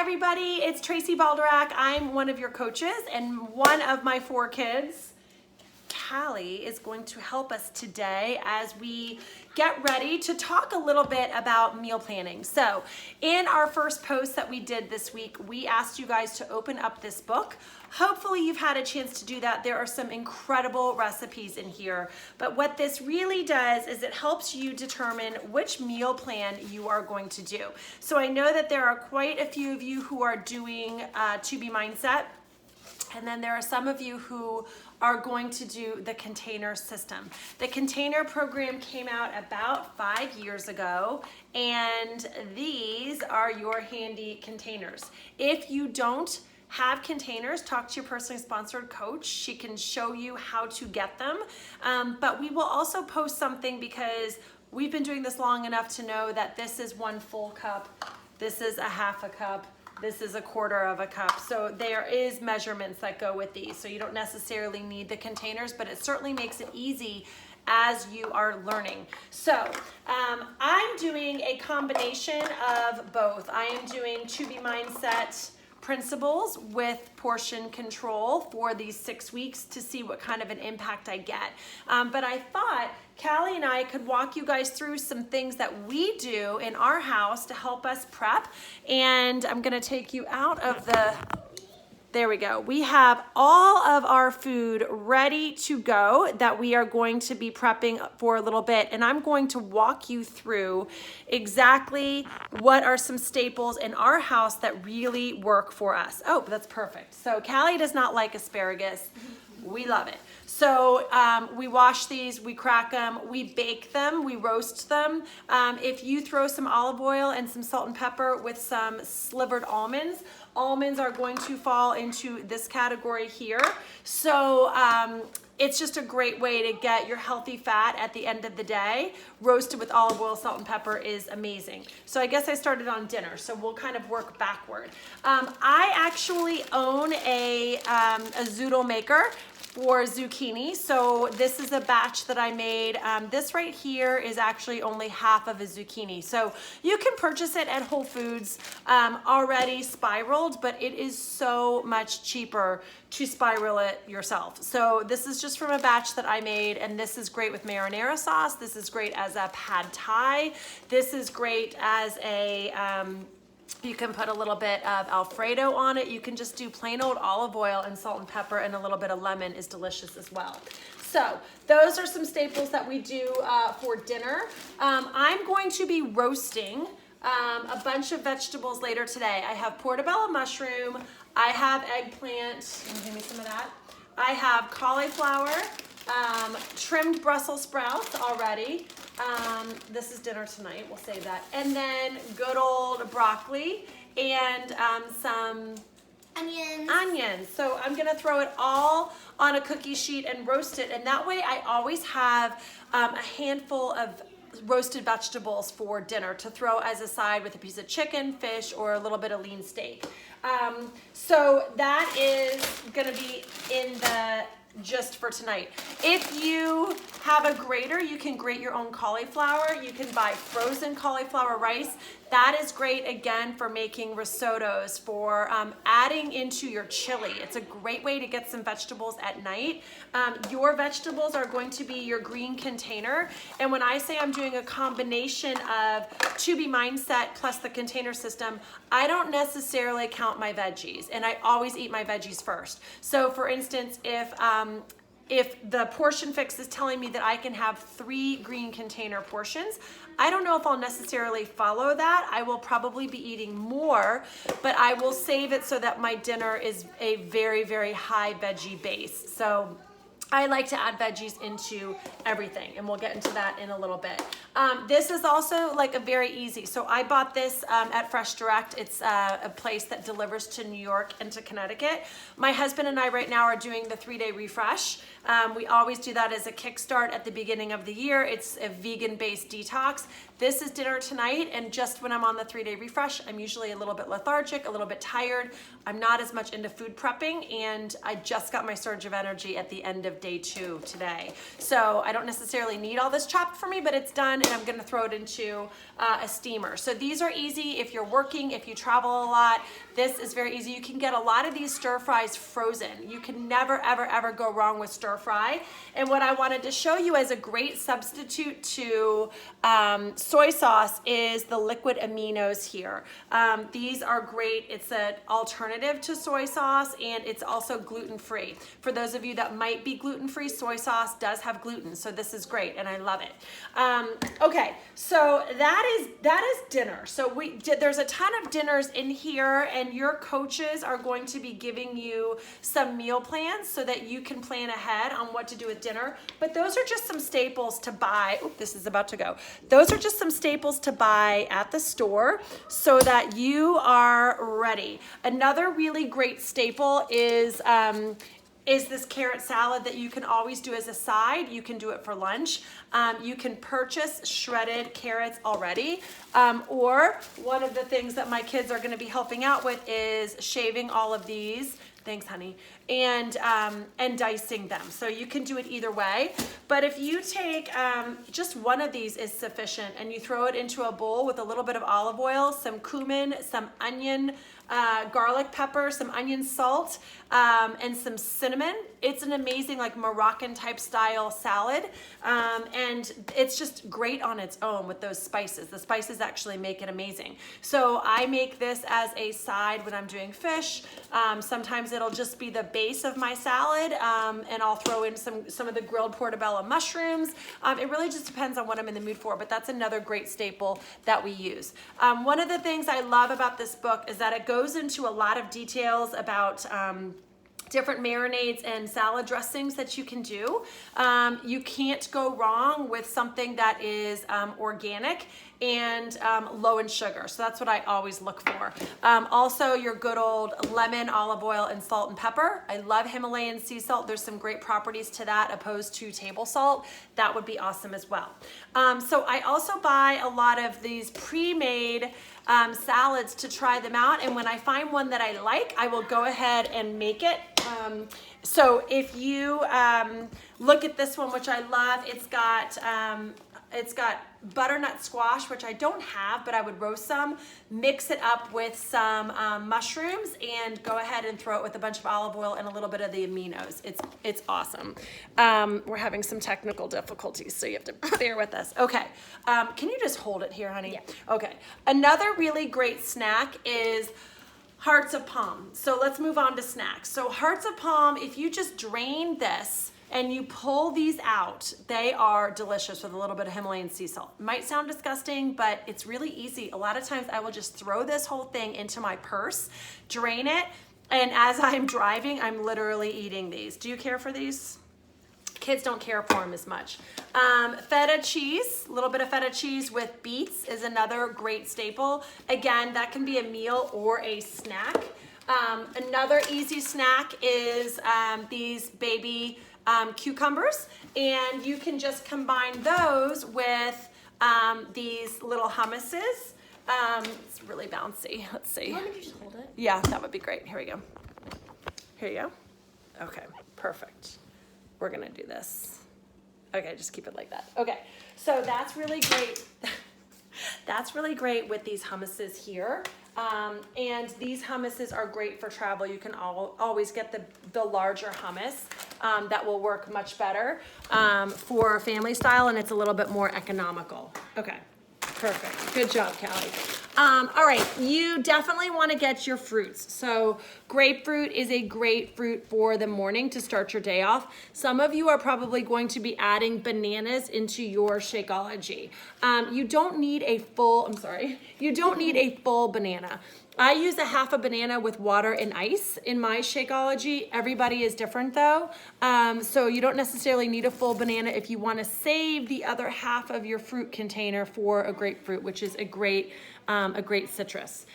everybody, it's Tracy Balderac. I'm one of your coaches, and one of my 4 kids, Callie, is going to help us today as we get ready to talk a little bit about meal planning. So in our first post that we did this week, we asked you guys to open up this book. Hopefully you've had a chance to do that. There are some incredible recipes in here, but what this really does is it helps you determine which meal plan you are going to do. So I know that there are quite a few of you who are doing To Be Mindset, and then there are some of you who are going to do the container system. The container program came out about 5 years ago, and these are your handy containers. If you don't have containers, talk to your personally sponsored coach. She can show you how to get them. But we will also post something because we've been doing this long enough to know that this is 1 full cup, this is a half a cup, this is a 1/4 of a cup. So there is measurements that go with these. So you don't necessarily need the containers, but it certainly makes it easy as you are learning. So I'm doing a combination of both. I am doing To Be Mindset principles with portion control for these 6 weeks to see what kind of an impact I get. But I thought Callie and I could walk you guys through some things that we do in our house to help us prep. And I'm gonna take you out of the, there we go. We have all of our food ready to go that we are going to be prepping for a little bit. And I'm going to walk you through exactly what are some staples in our house that really work for us. Oh, that's perfect. So Callie does not like asparagus. We love it. So we wash these, we crack them, we bake them, we roast them. If you throw some olive oil and some salt and pepper with some slivered almonds, almonds are going to fall into this category here. So it's just a great way to get your healthy fat at the end of the day. Roasted with olive oil, salt and pepper is amazing. So I guess I started on dinner, so we'll kind of work backward. I actually own a zoodle maker for zucchini. So this is a batch that I made. This right here is actually only half of a zucchini. So you can purchase it at Whole Foods already spiraled, but it is so much cheaper to spiral it yourself. So this is just from a batch that I made, and this is great with marinara sauce. This is great as a pad thai. This is great as a, you can put a little bit of Alfredo on it. You can just do plain old olive oil and salt and pepper, and a little bit of lemon is delicious as well. So those are some staples that we do for dinner. I'm going to be roasting a bunch of vegetables later today. I have portobello mushroom. I have eggplant. Give me some of that. I have cauliflower, trimmed Brussels sprouts already. This is dinner tonight, we'll save that. And then good old broccoli and some onions. So I'm gonna throw it all on a cookie sheet and roast it. And that way I always have a handful of roasted vegetables for dinner to throw as a side with a piece of chicken, fish, or a little bit of lean steak. So that is gonna be in the just for tonight. If you have a grater, you can grate your own cauliflower. You can buy frozen cauliflower rice. That is great, again, for making risottos, for adding into your chili. It's a great way to get some vegetables at night. Your vegetables are going to be your green container. And when I say I'm doing a combination of To Be Mindset plus the container system, I don't necessarily count my veggies, and I always eat my veggies first. So for instance, if the portion fix is telling me that I can have 3 green container portions, I don't know if I'll necessarily follow that. I will probably be eating more, but I will save it so that my dinner is a very, very high veggie base. So I like to add veggies into everything, and we'll get into that in a little bit. This is also like a very easy. So I bought this at Fresh Direct. It's a place that delivers to New York and to Connecticut. My husband and I right now are doing the 3-day refresh. We always do that as a kickstart at the beginning of the year. It's a vegan-based detox. This is dinner tonight, and just when I'm on the 3-day refresh, I'm usually a little bit lethargic, a little bit tired. I'm not as much into food prepping, and I just got my surge of energy at the end of day 2 today. So I don't necessarily need all this chopped for me, but it's done, and I'm gonna throw it into a steamer. So these are easy if you're working, if you travel a lot. This is very easy. You can get a lot of these stir fries frozen. You can never, ever, ever go wrong with stir fry. And what I wanted to show you as a great substitute to soy sauce is the liquid aminos here. These are great. It's an alternative to soy sauce, and it's also gluten-free. For those of you that might be gluten-free, soy sauce does have gluten, so this is great, and I love it. Okay, so that is dinner. So there's a ton of dinners in here, and your coaches are going to be giving you some meal plans so that you can plan ahead on what to do with dinner. But those are just some staples to buy. Oop, this is about to go. Those are just some staples to buy at the store so that you are ready. Another really great staple is this carrot salad that you can always do as a side. You can do it for lunch. You can purchase shredded carrots already. Or one of the things that my kids are gonna be helping out with is shaving all of these. Thanks, honey. And dicing them. So you can do it either way. But if you take, just one of these is sufficient, and you throw it into a bowl with a little bit of olive oil, some cumin, some onion, garlic pepper, some onion salt, and some cinnamon. It's an amazing like Moroccan type style salad. And it's just great on its own with those spices. The spices actually make it amazing. So I make this as a side when I'm doing fish. Sometimes it'll just be the base of my salad, and I'll throw in some of the grilled portobello mushrooms. It really just depends on what I'm in the mood for, but that's another great staple that we use. One of the things I love about this book is that it goes into a lot of details about different marinades and salad dressings that you can do. You can't go wrong with something that is organic and low in sugar. So that's what I always look for. Also your good old lemon, olive oil, and salt and pepper. I love Himalayan sea salt. There's some great properties to that opposed to table salt. That would be awesome as well. So I also buy a lot of these pre-made salads to try them out. And when I find one that I like, I will go ahead and make it. So if you look at this one, which I love, it's got butternut squash, which I don't have, but I would roast some, mix it up with some mushrooms, and go ahead and throw it with a bunch of olive oil and a little bit of the aminos. It's awesome. We're having some technical difficulties, so you have to bear with us. Okay, can you just hold it here, honey? Yeah. Okay, another really great snack is hearts of palm. So let's move on to snacks. So hearts of palm, if you just drain this and you pull these out, they are delicious with a little bit of Himalayan sea salt. Might sound disgusting, but it's really easy. A lot of times I will just throw this whole thing into my purse, drain it, and as I'm driving, I'm literally eating these. Do you care for these? Kids don't care for them as much. Feta cheese, a little bit of feta cheese with beets is another great staple. Again, that can be a meal or a snack. Another easy snack is these baby cucumbers, and you can just combine those with these little hummuses. It's really bouncy. Let's see. Why don't you just hold it? Yeah, that would be great. Here we go. Here you go. Okay, perfect. We're gonna do this. Okay, just keep it like that. Okay, so that's really great. That's really great with these hummuses here. And these hummuses are great for travel. You can always get the larger hummus that will work much better for family style, and it's a little bit more economical. Okay, perfect. Good job, Callie. All right, you definitely want to get your fruits. So grapefruit is a great fruit for the morning to start your day off. Some of you are probably going to be adding bananas into your Shakeology. You don't need a full, you don't need a full banana. I use a half a banana with water and ice in my Shakeology. Everybody is different though. So you don't necessarily need a full banana if you want to save the other half of your fruit container for a grapefruit, which is a great a great citrus.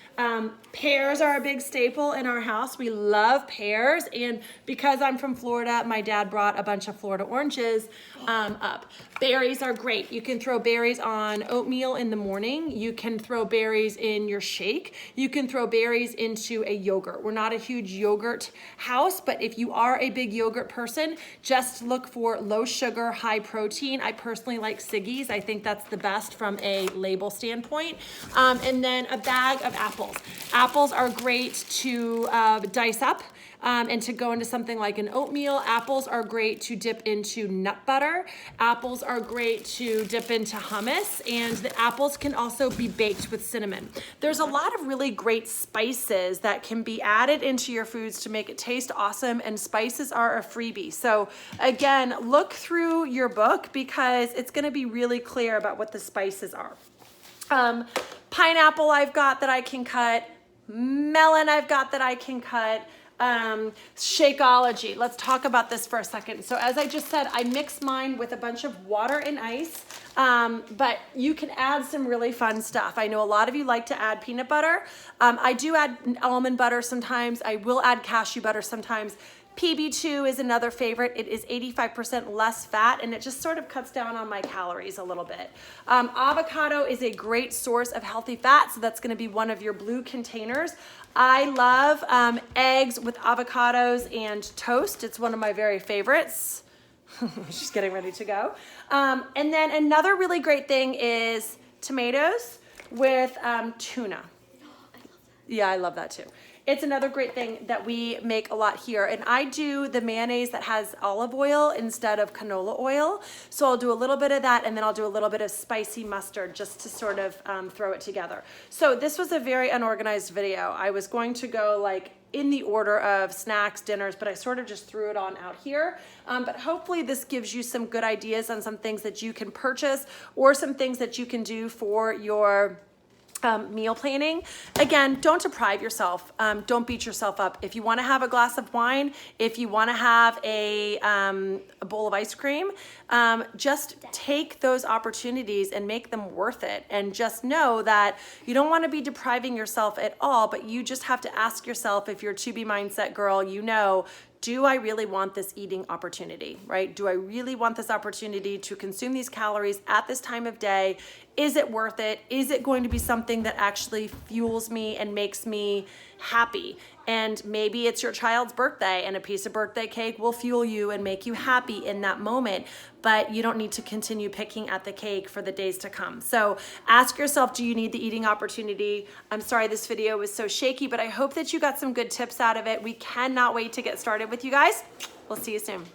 Pears are a big staple in our house. We love pears, and because I'm from Florida, my dad brought a bunch of Florida oranges up. Berries are great. You can throw berries on oatmeal in the morning. You can throw berries in your shake. You can throw berries into a yogurt. We're not a huge yogurt house, but if you are a big yogurt person, just look for low sugar, high protein. I personally like Siggy's. I think that's the best from a label standpoint. And then a bag of apples. Apples are great to dice up and to go into something like an oatmeal. Apples are great to dip into nut butter. Apples are great to dip into hummus, and the apples can also be baked with cinnamon. There's a lot of really great spices that can be added into your foods to make it taste awesome, and spices are a freebie. So again, look through your book because it's going to be really clear about what the spices are. Pineapple I've got that I can cut. Melon I've got that I can cut. Shakeology. Let's talk about this for a second. So as I just said, I mix mine with a bunch of water and ice, but you can add some really fun stuff. I know a lot of you like to add peanut butter. I do add almond butter sometimes. I will add cashew butter sometimes. PB2 is another favorite. It is 85% less fat, and it just sort of cuts down on my calories a little bit. Avocado is a great source of healthy fat, so that's gonna be one of your blue containers. I love eggs with avocados and toast. It's one of my very favorites. She's getting ready to go. And then another really great thing is tomatoes with tuna. Yeah, I love that too. It's another great thing that we make a lot here. And I do the mayonnaise that has olive oil instead of canola oil. So I'll do a little bit of that, and then I'll do a little bit of spicy mustard just to sort of throw it together. So this was a very unorganized video. I was going to go like in the order of snacks, dinners, but I sort of just threw it on out here. But hopefully this gives you some good ideas on some things that you can purchase or some things that you can do for your meal planning. Again, don't deprive yourself. Don't beat yourself up. If you want to have a glass of wine, if you want to have a bowl of ice cream, just take those opportunities and make them worth it. And just know that you don't want to be depriving yourself at all, but you just have to ask yourself, if you're a to be mindset girl, you know, do I really want this eating opportunity, right? Do I really want this opportunity to consume these calories at this time of day? Is it worth it? Is it going to be something that actually fuels me and makes me happy? And maybe it's your child's birthday, and a piece of birthday cake will fuel you and make you happy in that moment, but you don't need to continue picking at the cake for the days to come. So ask yourself, do you need the eating opportunity? I'm sorry this video was so shaky, but I hope that you got some good tips out of it. We cannot wait to get started with you guys. We'll see you soon.